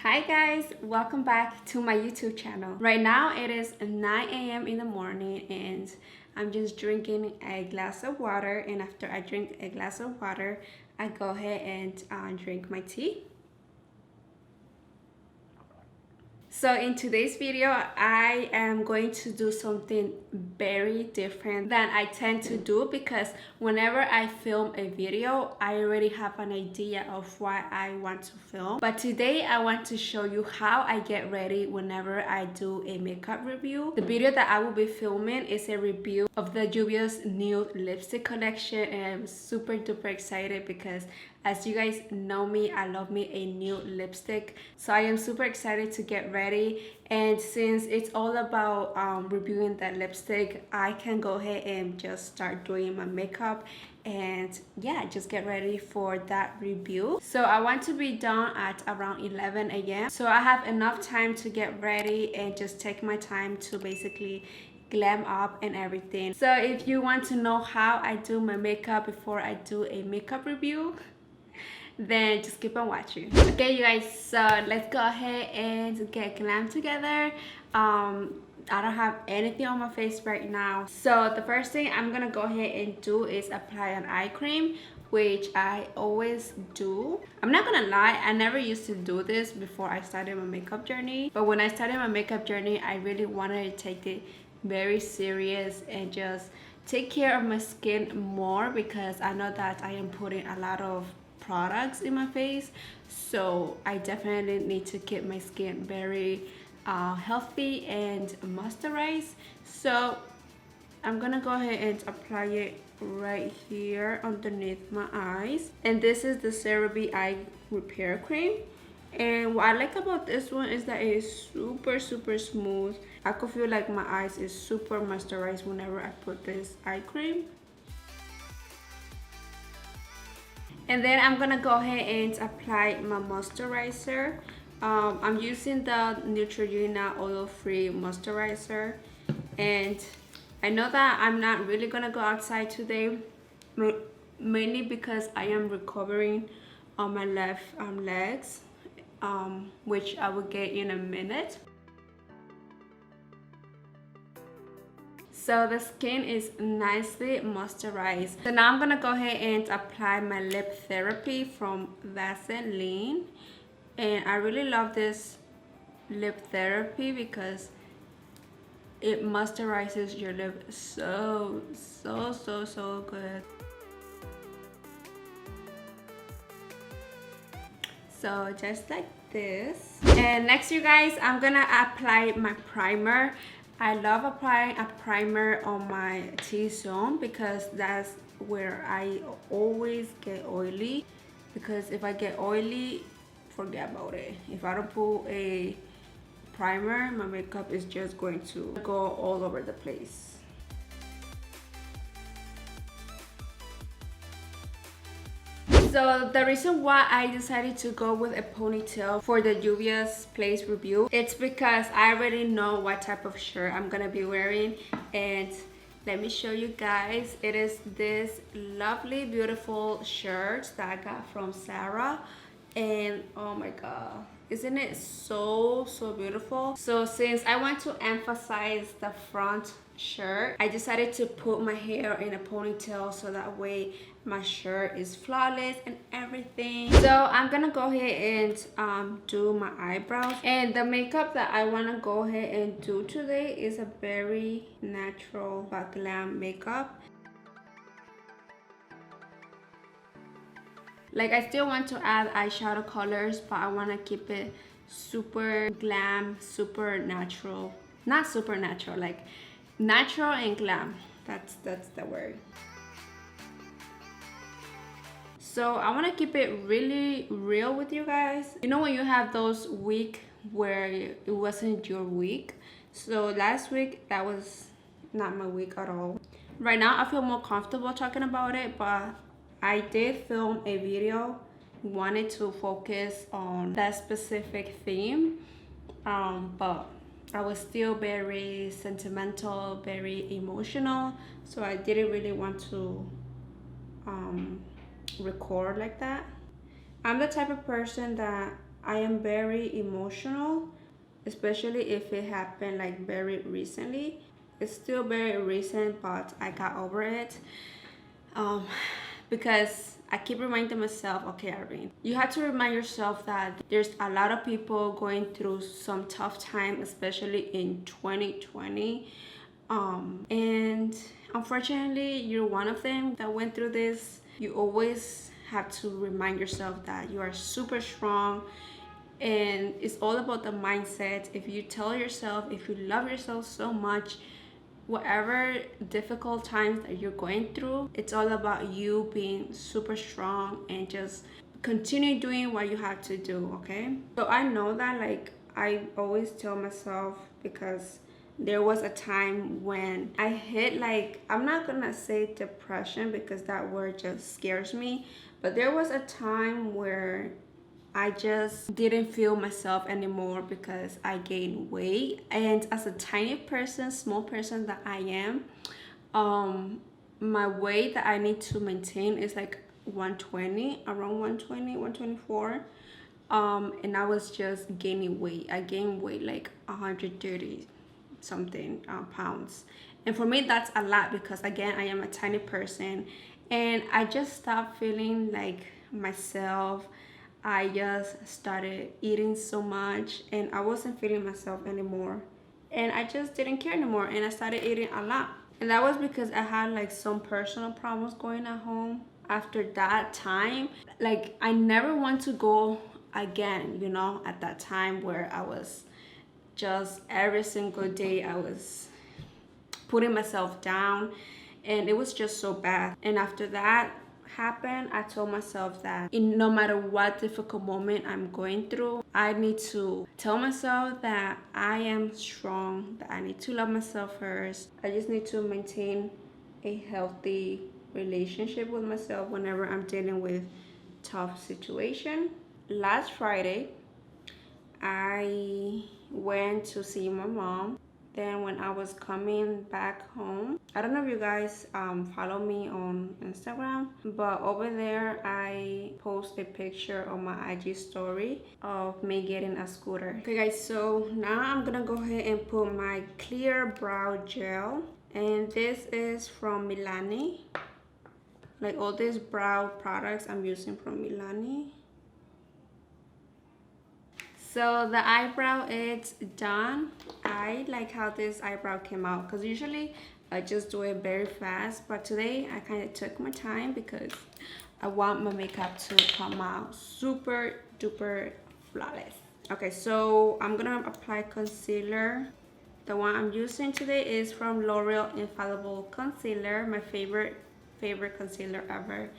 Hi guys, welcome back to my YouTube channel. Right now it is 9 a.m. in the morning and I'm just drinking a glass of water, and after I drink a glass of water I go ahead and drink my tea. So in today's video, I am going to do something very different than I tend to do, because whenever I film a video, I already have an idea of what I want to film. But today I want to show you how I get ready whenever I do a makeup review. The video that I will be filming is a review of the Juvia's new lipstick collection, and I'm super duper excited because, as you guys know me, I love me a new lipstick. So I am super excited to get ready. And since it's all about reviewing that lipstick, I can go ahead and just start doing my makeup and yeah, just get ready for that review. So I want to be done at around 11 a.m. So I have enough time to get ready and just take my time to basically glam up and everything. So if you want to know how I do my makeup before I do a makeup review, then just keep on watching. Okay you guys, so let's go ahead and get glam together. I don't have anything on my face right now, so the first thing I'm gonna go ahead and do is apply an eye cream, which I always do. I'm not gonna lie, I never used to do this before I started my makeup journey, but when I started my makeup journey I really wanted to take it very serious and just take care of my skin more, because I know that I am putting a lot of products in my face, so I definitely need to keep my skin very healthy and moisturized. So I'm gonna go ahead and apply it right here underneath my eyes, and this is the CeraVe Eye Repair Cream. And what I like about this one is that it is super smooth. I could feel like my eyes is super moisturized whenever I put this eye cream. And then I'm gonna go ahead and apply my moisturizer. I'm using the Neutrogena oil-free moisturizer, and I know that I'm not really gonna go outside today, mainly because I am recovering on my left legs, which I will get in a minute. So the skin is nicely moisturized. So now I'm gonna go ahead and apply my lip therapy from Vaseline. And I really love this lip therapy because it moisturizes your lip so good. So just like this. And next you guys, I'm gonna apply my primer. I love applying a primer on my T-zone because that's where I always get oily. Because if I get oily, forget about it. If I don't put a primer, my makeup is just going to go all over the place. So the reason why I decided to go with a ponytail for the Juvia's Place review, it's because I already know what type of shirt I'm gonna be wearing, and let me show you guys. It is this lovely beautiful shirt that I got from Sarah, and oh my god, isn't it so beautiful? So since I want to emphasize the front shirt, I decided to put my hair in a ponytail so that way my shirt is flawless and everything. So I'm gonna go ahead and do my eyebrows, and the makeup that I want to go ahead and do today is a very natural but glam makeup. Like, I still want to add eyeshadow colors, but I want to keep it super glam, super natural. Not super natural, like natural and glam. That's the word. So I want to keep it really real with you guys. You know when you have those weeks where it wasn't your week? So last week, that was not my week at all. Right now I feel more comfortable talking about it, but I did film a video, wanted to focus on that specific theme, but I was still very sentimental, very emotional, so I didn't really want to record like that. I'm the type of person that I am very emotional, especially if it happened like very recently. It's still very recent, but I got over it. Um, because I keep reminding myself, okay, Irene, you have to remind yourself that there's a lot of people going through some tough time, especially in 2020. And unfortunately, you're one of them that went through this. You always have to remind yourself that you are super strong, and it's all about the mindset. If you tell yourself, if you love yourself so much, whatever difficult times that you're going through, it's all about you being super strong and just continue doing what you have to do. Okay, so I know that, like, I always tell myself, because there was a time when I hit, like, I'm not gonna say depression because that word just scares me, but there was a time where I just didn't feel myself anymore because I gained weight. And as a tiny person, small person that I am, my weight that I need to maintain is like 120, around 120, 124. And I was just gaining weight. I gained weight like 130 something pounds. And for me, that's a lot because, again, I am a tiny person. And I just stopped feeling like myself. I just started eating so much and I wasn't feeling myself anymore. And I just didn't care anymore and I started eating a lot. And that was because I had like some personal problems going at home. After that time, like, I never want to go again, at that time where I was just every single day I was putting myself down, and it was just so bad. And after that happened, I told myself that no matter what difficult moment I'm going through, I need to tell myself that I am strong, that I need to love myself first. I just need to maintain a healthy relationship with myself whenever I'm dealing with tough situation. Last Friday, I went to see my mom. Then when I was coming back home, I don't know if you guys follow me on Instagram, but over there I post a picture on my IG story of me getting a scooter. Okay guys, so now I'm gonna go ahead and put my clear brow gel, and this is from Milani. Like, all these brow products I'm using from Milani. So the eyebrow is done. I like how this eyebrow came out because usually I just do it very fast, but today I kind of took my time because I want my makeup to come out super duper flawless. Okay, so I'm gonna apply concealer. The one I'm using today is from L'Oreal Infallible Concealer, my favorite concealer ever.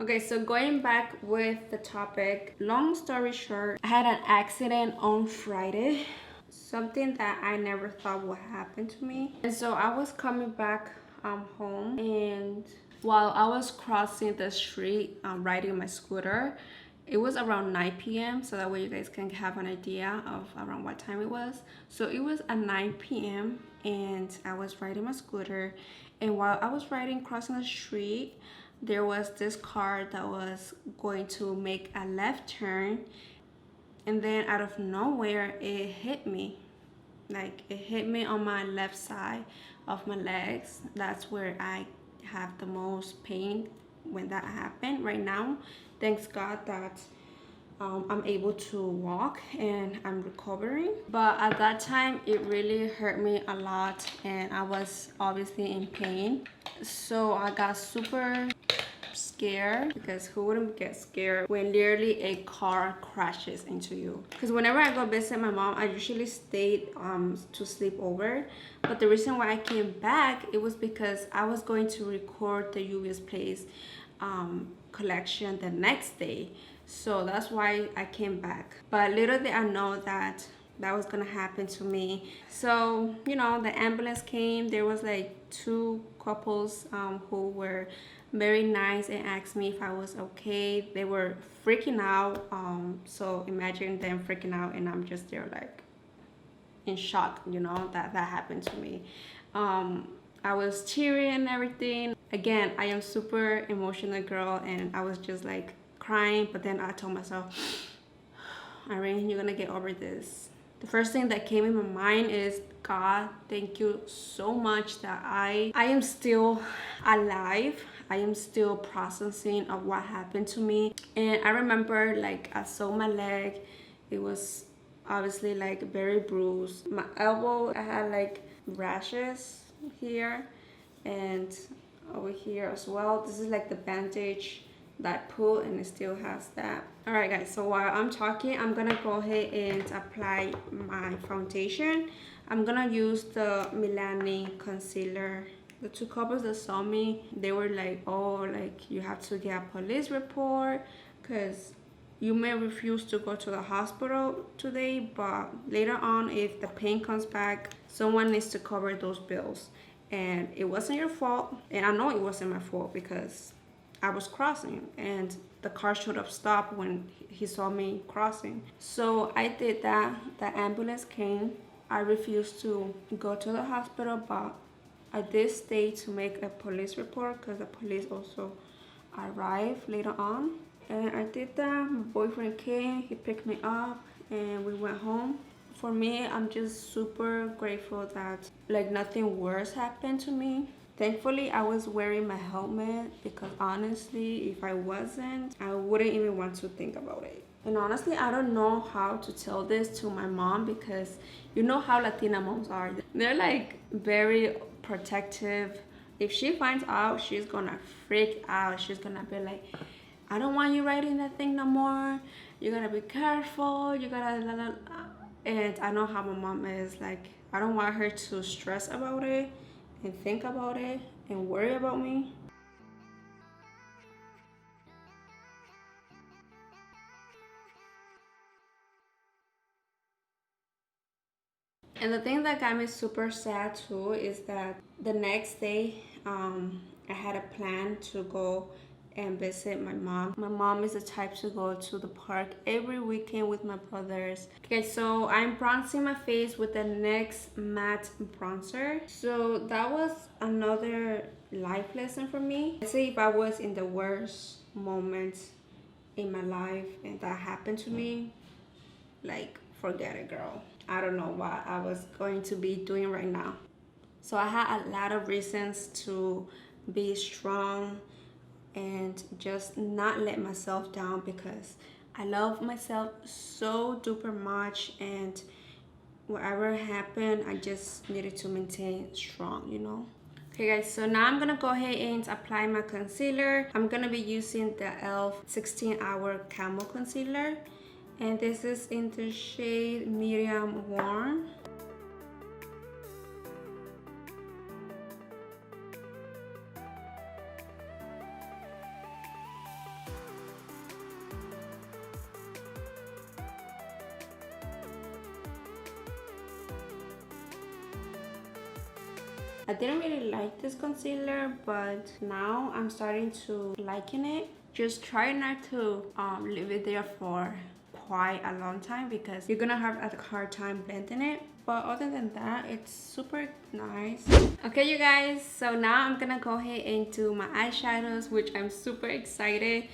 Okay, so going back with the topic, long story short, I had an accident on Friday, something that I never thought would happen to me. And so I was coming back home, and while I was crossing the street riding my scooter, it was around 9 p.m. so that way you guys can have an idea of around what time it was. So it was at 9 p.m. and I was riding my scooter, and while I was riding crossing the street, there was this car that was going to make a left turn, and then out of nowhere it hit me. Like, it hit me on my left side of my legs. That's where I have the most pain when that happened. Right now, thanks God that I'm able to walk and I'm recovering, but at that time it really hurt me a lot and I was obviously in pain. So I got super scared, because who wouldn't get scared when literally a car crashes into you? Because whenever I go visit my mom, I usually stayed to sleep over, but the reason why I came back, it was because I was going to record the Juvia's Place collection the next day. So that's why I came back. But little did I know that that was gonna happen to me. So, the ambulance came. There was like two couples who were very nice and asked me if I was okay. They were freaking out. So imagine them freaking out and I'm just there like in shock, that happened to me. I was cheering and everything. again, I am super emotional girl, and I was just like crying, but then I told myself, Irene, you're gonna get over this. The first thing that came in my mind is, God, thank you so much that I am still alive. I am still processing of what happened to me. And I remember, like, I saw my leg. It was obviously like very bruised. My elbow, I had like rashes here and over here as well. This is like the bandage that I pulled, and it still has that. All right guys, so while I'm talking, I'm gonna go ahead and apply my foundation. I'm gonna use the Milani concealer. The two couples that saw me, they were like, oh, like you have to get a police report because you may refuse to go to the hospital today, but later on, if the pain comes back, someone needs to cover those bills. And it wasn't your fault, and I know it wasn't my fault because I was crossing and the car should have stopped when he saw me crossing. So I did that. The ambulance came. I refused to go to the hospital, but I did stay to make a police report because the police also arrived later on. And I did that. My boyfriend came, he picked me up, and we went home. For me, I'm just super grateful that like nothing worse happened to me. Thankfully, I was wearing my helmet because honestly, if I wasn't, I wouldn't even want to think about it. And honestly, I don't know how to tell this to my mom because you know how Latina moms are. They're like very protective. If she finds out, she's gonna freak out. She's gonna be like, I don't want you riding that thing no more. You gotta be careful. You gotta la, la, la. And I know how my mom is. Like, I don't want her to stress about it and think about it and worry about me. And the thing that got me super sad too is that the next day, I had a plan to go and visit my mom. My mom is the type to go to the park every weekend with my brothers. Okay, so I'm bronzing my face with the NYX matte bronzer. So that was another life lesson for me. Let's say if I was in the worst moment in my life and that happened to me, like, forget it, girl. I don't know what I was going to be doing right now. So I had a lot of reasons to be strong and just not let myself down because I love myself so duper much, and whatever happened, I just needed to maintain strong, you know. Okay guys, so now I'm gonna go ahead and apply my concealer. I'm gonna be using the e.l.f. 16-hour Camo Concealer, and this is in the shade Medium Warm. I didn't really like this concealer, but now I'm starting to liking it. Just try not to leave it there for quite a long time because you're gonna have a hard time blending it. But other than that, it's super nice. Okay you guys, so now I'm gonna go ahead and do my eyeshadows, which I'm super excited.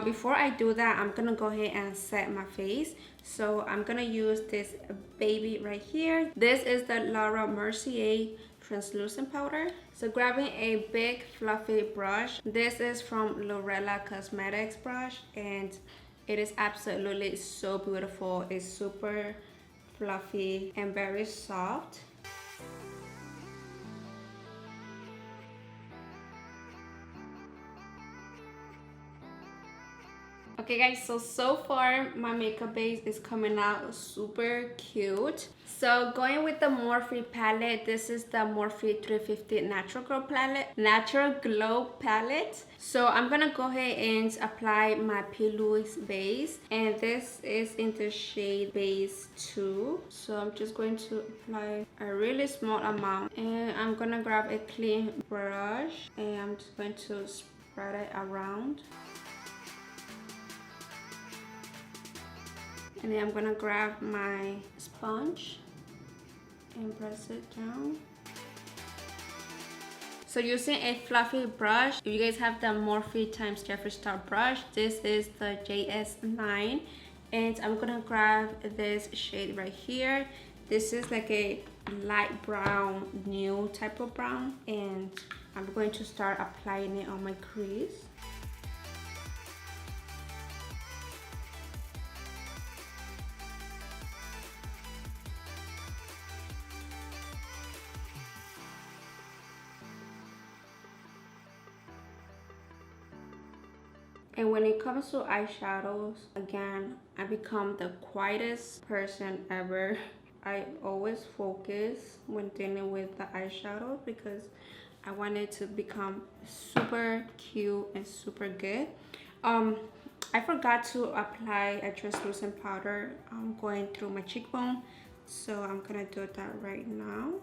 Before I do that, I'm gonna go ahead and set my face. So I'm gonna use this baby right here. This is the Laura Mercier translucent powder. So grabbing a big fluffy brush. This is from Lorella Cosmetics brush, and it is absolutely so beautiful. It's super fluffy and very soft. Okay guys, so far my makeup base is coming out super cute. So going with the Morphe palette, this is the Morphe 350 Natural Glow palette. So I'm gonna go ahead and apply my P. Louise base, and this is in the shade Base 2. So I'm just going to apply a really small amount, and I'm gonna grab a clean brush and I'm just going to spread it around. And then I'm gonna grab my sponge and press it down. So using a fluffy brush, if you guys have the Morphe times Jeffree Star brush, this is the JS9, and I'm gonna grab this shade right here. This is like a light brown, new type of brown, and I'm going to start applying it on my crease. And when it comes to eyeshadows, again, I become the quietest person ever. I always focus when dealing with the eyeshadow because I want it to become super cute and super good. I forgot to apply a translucent powder going through my cheekbone, so I'm gonna do that right now.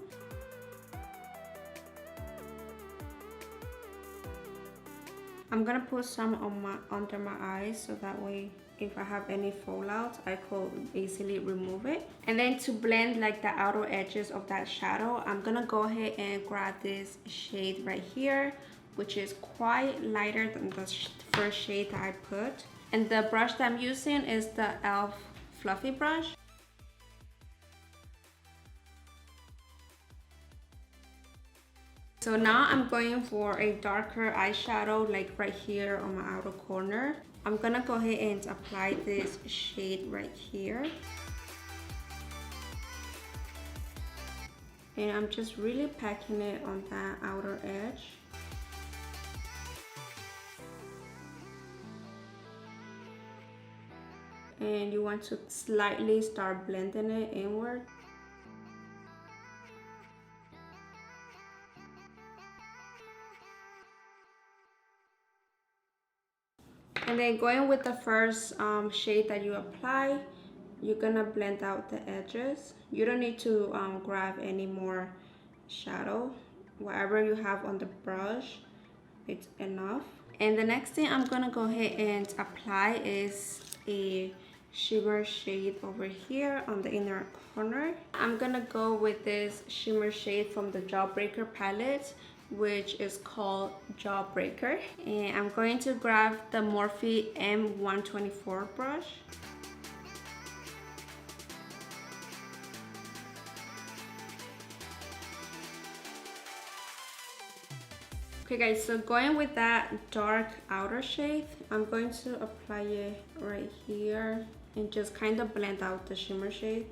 I'm gonna put some on under my eyes so that way if I have any fallout, I could easily remove it. And then to blend like the outer edges of that shadow, I'm gonna go ahead and grab this shade right here, which is quite lighter than the first shade that I put. And the brush that I'm using is the e.l.f. fluffy brush. So now I'm going for a darker eyeshadow, like right here on my outer corner. I'm gonna go ahead and apply this shade right here. And I'm just really packing it on that outer edge. And you want to slightly start blending it inward. And then going with the first shade that you apply, you're gonna blend out the edges. You don't need to grab any more shadow. Whatever you have on the brush, it's enough. And the next thing I'm gonna go ahead and apply is a shimmer shade over here on the inner corner. I'm gonna go with this shimmer shade from the Jawbreaker palette, which is called Jawbreaker. And I'm going to grab the Morphe M124 brush. Okay guys, so going with that dark outer shade, I'm going to apply it right here and just kind of blend out the shimmer shade.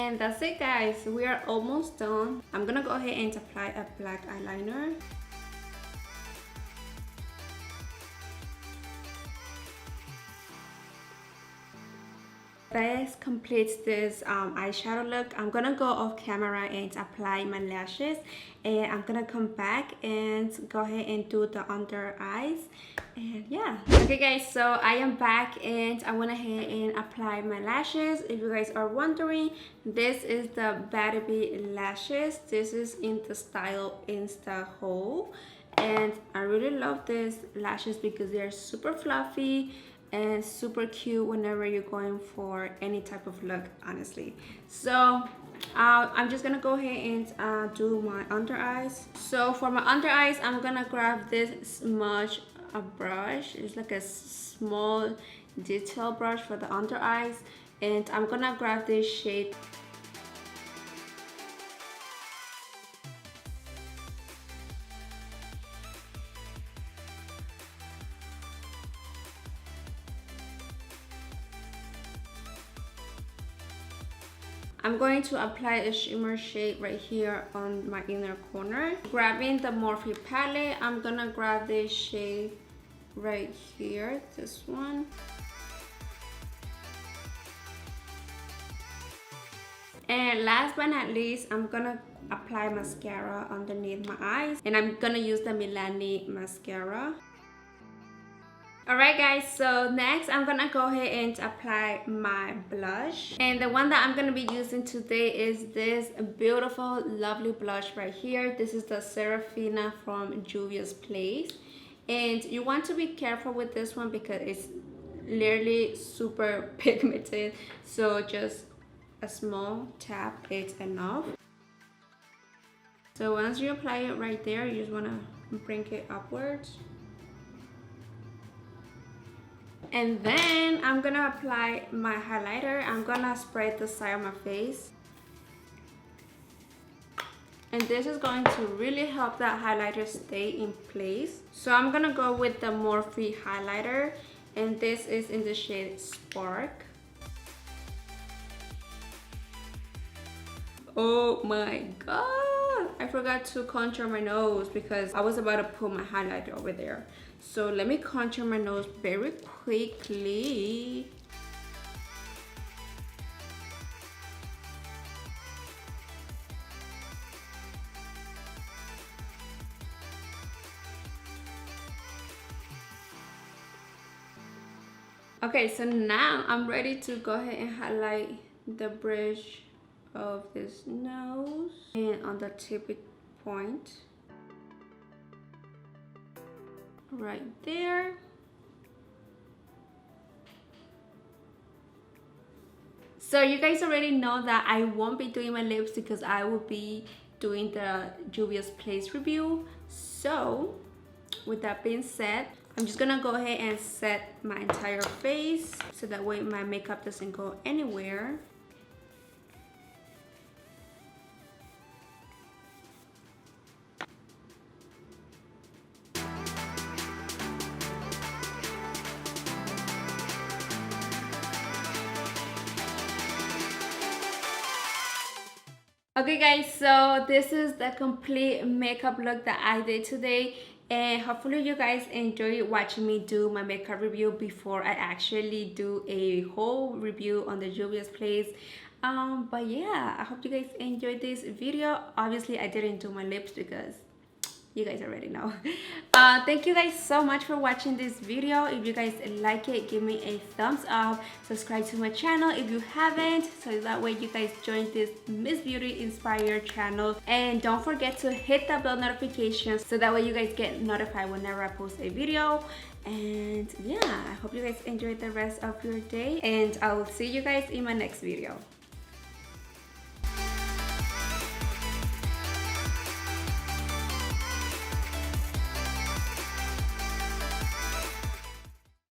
And that's it guys, we are almost done. I'm gonna go ahead and apply a black eyeliner. This completes this eyeshadow look. I'm gonna go off camera and apply my lashes, and I'm gonna come back and go ahead and do the under eyes. And yeah, okay guys, so I am back and I went ahead and applied my lashes. If you guys are wondering, this is the Baby lashes. This is in the style Insta Hole, and I really love these lashes because they're super fluffy and super cute whenever you're going for any type of look, honestly. So I'm just gonna go ahead and do my under eyes. So for my under eyes, I'm gonna grab this smudge brush. It's like a small detail brush for the under eyes, and I'm gonna grab this shade. I'm going to apply a shimmer shade right here on my inner corner. Grabbing the Morphe palette, I'm gonna grab this shade right here, this one. And last but not least, I'm gonna apply mascara underneath my eyes, and I'm gonna use the Milani mascara. Alright guys, so next I'm gonna go ahead and apply my blush, and the one that I'm gonna be using today is this beautiful lovely blush right here. This is the Serafina from Juvia's Place, and you want to be careful with this one because it's literally super pigmented, so just a small tap is enough. So once you apply it right there, you just want to bring it upwards. And then I'm gonna apply my highlighter. I'm gonna spread the side of my face. And this is going to really help that highlighter stay in place. So I'm gonna go with the Morphe highlighter, and this is in the shade Spark. Oh my god, I forgot to contour my nose because I was about to put my highlighter over there. So let me contour my nose very quickly. Okay, so now I'm ready to go ahead and highlight the bridge of this nose and on the tippy point right there. So you guys already know that I won't be doing my lips because I will be doing the Juvia's Place review. So with that being said, I'm just gonna go ahead and set my entire face so that way my makeup doesn't go anywhere. Okay guys, so this is the complete makeup look that I did today, and hopefully you guys enjoy watching me do my makeup review before I actually do a whole review on the Juvia's Place. But yeah, I hope you guys enjoyed this video. Obviously I didn't do my lips because you guys already know. Thank you guys so much for watching this video. If you guys like it, give me a thumbs up. Subscribe to my channel if you haven't, so that way you guys join this Msbeautyinspire channel. And don't forget to hit the bell notification so that way you guys get notified whenever I post a video. And yeah, I hope you guys enjoyed the rest of your day, and I will see you guys in my next video.